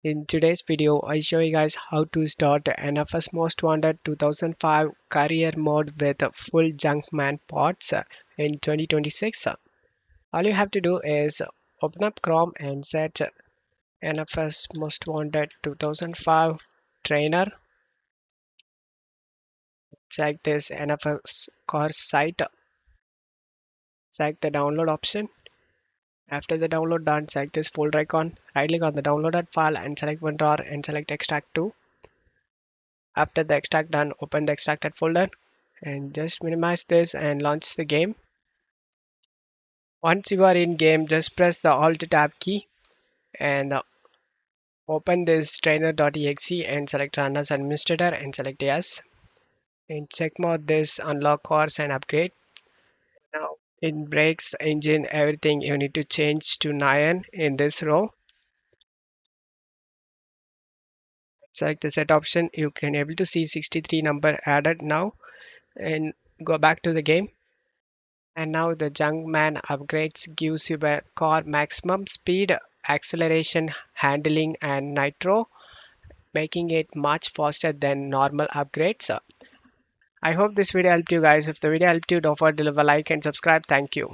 In today's video, I show you guys how to start NFS Most Wanted 2005 career mode with full Junkman pods in 2026. All you have to do is open up Chrome and set NFS Most Wanted 2005 trainer. Select this NFS course site. Select the download option. After the download done, select this folder icon. Right click on the downloaded file and select one drawer and select extract to. After the extract done, open the extracted folder and just minimize this and launch the game. Once you are in game, just press the Alt Tab key and open this trainer.exe and select Run as Administrator and select Yes. In check mode, this unlock course and upgrade. Now in brakes, engine, everything you need to change to 9 in this row. Select the set option. You can able to see 63 number added now and go back to the game. And now the Junkman upgrades gives you a car maximum speed, acceleration, handling and nitro, making it much faster than normal upgrades. I hope this video helped you guys. If the video helped you, don't forget to leave a like and subscribe. Thank you.